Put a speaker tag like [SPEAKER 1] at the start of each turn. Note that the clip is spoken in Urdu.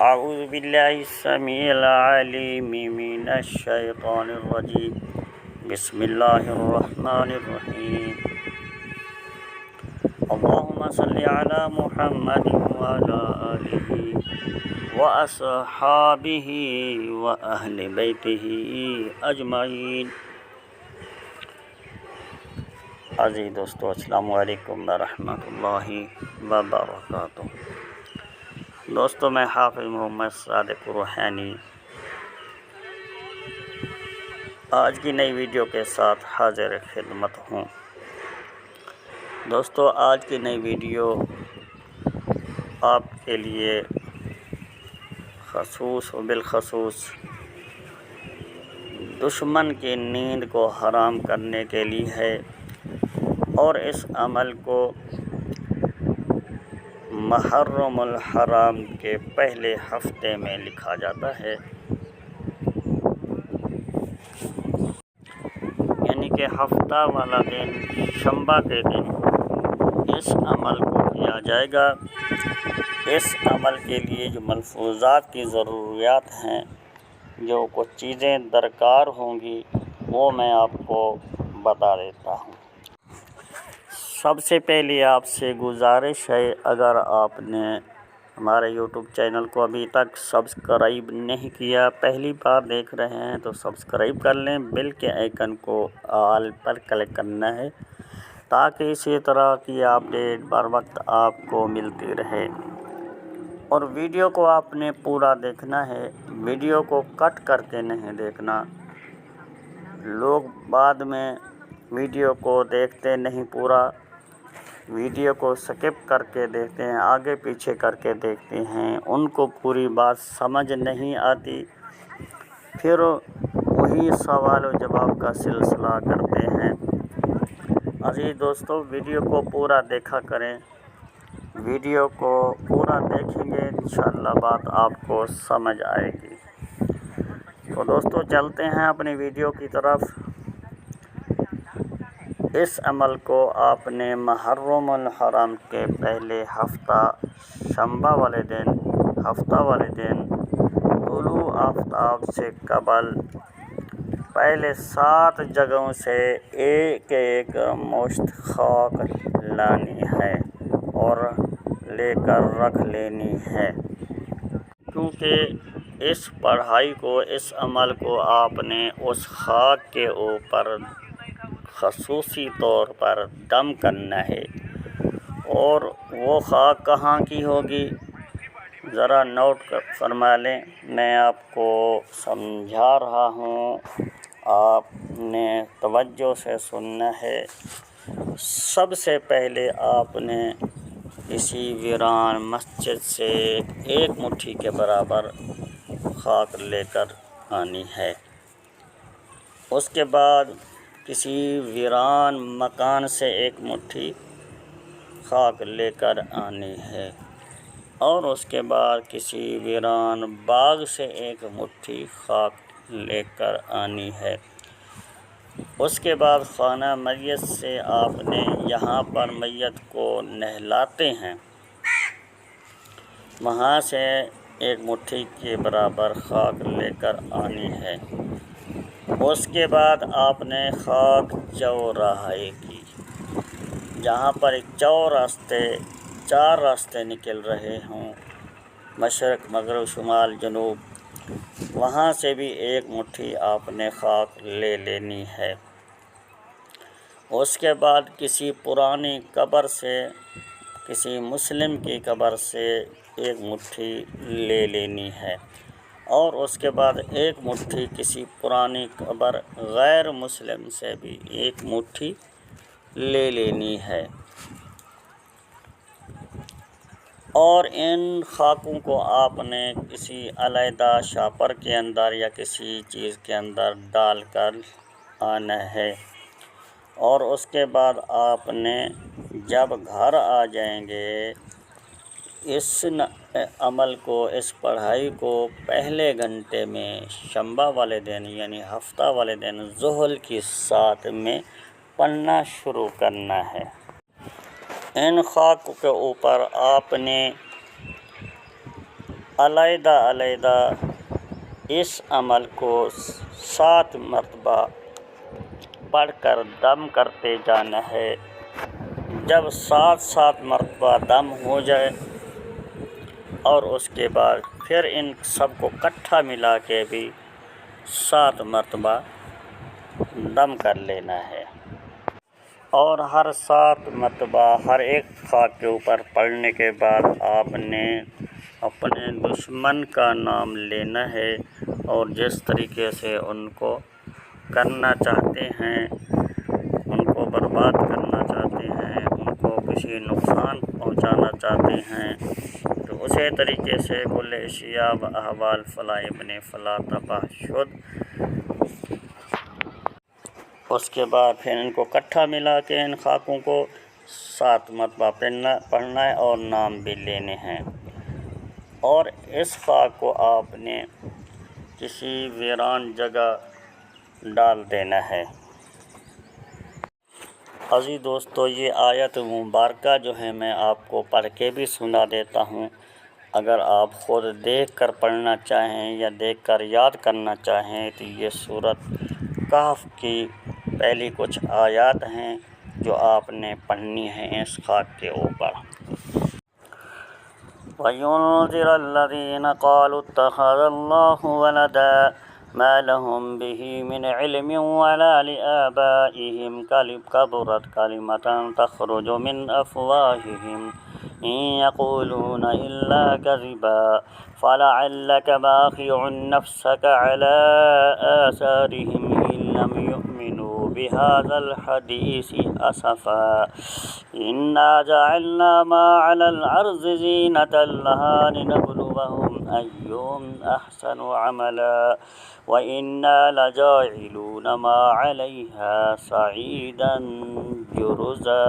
[SPEAKER 1] أعوذ بالله السميع العليم من الشيطان الرجيم. بسم الله الرحمن الرحيم. اللهم صل على محمد وعلى آله وأصحابه وأهل بيته أجمعين. عزیز دوستو، السلام علیکم ورحمۃ اللہ وبرکاتہ. دوستو، میں حافظ محمد صادق روحانی آج کی نئی ویڈیو کے ساتھ حاضر خدمت ہوں. دوستو، آج کی نئی ویڈیو آپ کے لیے خصوص و بالخصوص دشمن کی نیند کو حرام کرنے کے لیے ہے، اور اس عمل کو محرم الحرام کے پہلے ہفتے میں لکھا جاتا ہے، یعنی کہ ہفتہ والا دن شنبہ کے دن اس عمل کو کیا جائے گا. اس عمل کے لیے جو ملفوظات کی ضروریات ہیں، جو کچھ چیزیں درکار ہوں گی، وہ میں آپ کو بتا دیتا ہوں. سب سے پہلے آپ سے گزارش ہے، اگر آپ نے ہمارے یوٹیوب چینل کو ابھی تک سبسکرائب نہیں کیا، پہلی بار دیکھ رہے ہیں تو سبسکرائب کر لیں. بیل کے آئیکن کو آل پر کلک کرنا ہے تاکہ اسی طرح کی اپڈیٹ بر وقت آپ کو ملتی رہے. اور ویڈیو کو آپ نے پورا دیکھنا ہے، ویڈیو کو کٹ کر کے نہیں دیکھنا. لوگ بعد میں ویڈیو کو دیکھتے نہیں، پورا ویڈیو کو سکپ کر کے دیکھتے ہیں، آگے پیچھے کر کے دیکھتے ہیں، ان کو پوری بات سمجھ نہیں آتی، پھر وہی سوال و جواب کا سلسلہ کرتے ہیں. عزیز دوستو، ویڈیو کو پورا دیکھا کریں. ویڈیو کو پورا دیکھیں گے انشاءاللہ بات آپ کو سمجھ آئے گی. تو دوستو، چلتے ہیں اپنی ویڈیو کی طرف. اس عمل کو آپ نے محرم الحرام کے پہلے ہفتہ شنبہ والے دن، ہفتہ والے دن طلوع آفتاب سے قبل پہلے 7 جگہوں سے ایک ایک مشت خاک لانی ہے اور لے کر رکھ لینی ہے. کیونکہ اس پڑھائی کو، اس عمل کو آپ نے اس خاک کے اوپر خصوصی طور پر دم کرنا ہے. اور وہ خاک کہاں کی ہوگی، ذرا نوٹ فرما لیں. میں آپ کو سمجھا رہا ہوں، آپ نے توجہ سے سننا ہے. سب سے پہلے آپ نے کسی ویران مسجد سے ایک مٹھی کے برابر خاک لے کر آنی ہے. اس کے بعد کسی ویران مکان سے ایک مٹھی خاک لے کر آنی ہے، اور اس کے بعد کسی ویران باغ سے ایک مٹھی خاک لے کر آنی ہے. اس کے بعد خانہ میت سے آپ نے، یہاں پر میت کو نہلاتے ہیں، وہاں سے ایک مٹھی کے برابر خاک لے کر آنی ہے. اس کے بعد آپ نے خاک چوراہے کی، جہاں پر 4 راستے نکل رہے ہوں، مشرق، مغرب، شمال، جنوب، وہاں سے بھی ایک مٹھی آپ نے خاک لے لینی ہے. اس کے بعد کسی پرانی قبر سے، کسی مسلم کی قبر سے ایک مٹھی لے لینی ہے، اور اس کے بعد ایک مٹھی کسی پرانی قبر غیر مسلم سے بھی ایک مٹھی لے لینی ہے. اور ان خاکوں کو آپ نے کسی علیحدہ شاپر کے اندر یا کسی چیز کے اندر ڈال کر آنا ہے. اور اس کے بعد آپ نے جب گھر آ جائیں گے، اس عمل کو، اس پڑھائی کو پہلے گھنٹے میں شنبہ والے دن یعنی ہفتہ والے دن ظہر کی ساعت میں پڑھنا شروع کرنا ہے. ان خاک کے اوپر آپ نے علیحدہ علیحدہ اس عمل کو 7 مرتبہ پڑھ کر دم کرتے جانا ہے۔ جب 7 مرتبہ دم ہو جائے اور اس کے بعد پھر ان سب کو کٹھا ملا کے بھی 7 مرتبہ دم کر لینا ہے، اور ہر 7 مرتبہ ہر ایک خاک کے اوپر پڑھنے کے بعد آپ نے اپنے دشمن کا نام لینا ہے، اور جس طریقے سے ان کو کرنا چاہتے ہیں، ان کو برباد کرنا چاہتے ہیں، ان کو کسی نقصان پہنچانا چاہتے ہیں، تو اسی طریقے سے کل اشیاء و احوال فلا ابن فلا تباہ شد۔ اس کے بعد پھر ان کو کٹھا ملا کے ان خاکوں کو 7 مرتبہ پڑھنا ہے اور نام بھی لینے ہیں، اور اس خاک کو آپ نے کسی ویران جگہ ڈال دینا ہے۔ عزیز دوستو، یہ آیت مبارکہ جو ہے میں آپ کو پڑھ کے بھی سنا دیتا ہوں، اگر آپ خود دیکھ کر پڑھنا چاہیں یا دیکھ کر یاد کرنا چاہیں تو یہ سورۃ کہف کی پہلی کچھ آیات ہیں جو آپ نے پڑھنی ہیں اس خاک کے اوپر۔ وَيُنذِرَ الَّذِينَ قَالُوا اتَّخَذَ اللَّهُ وَلَدًا مَا لَهُم بِهِ مِنْ عِلْمٍ وَلَا لِآبَائِهِمْ كَبُرَتْ كَلِمَةً تَخْرُجُ مِنْ أَفْوَاهِهِمْ إِنْ يَقُولُونَ إِلَّا كَذِبًا فَلَعَلَّكَ بَاخِعٌ نَفْسَكَ عَلَىٰ آثَارِهِمْ إِن لَّمْ يُؤْمِنُوا بِهَٰذَا الْحَدِيثِ أَسَفًا إِنَّا جَعَلْنَا مَا عَلَى الْأَرْضِ زِينَةً لَّهَا لِنَبْلُوَهُمْ أَيُّهُمْ أَحْسَنُ عَمَلًا وَإِنَّا لَجَاعِلُونَ مَا عَلَيْهَا صَعِيدًا جُرُزًا۔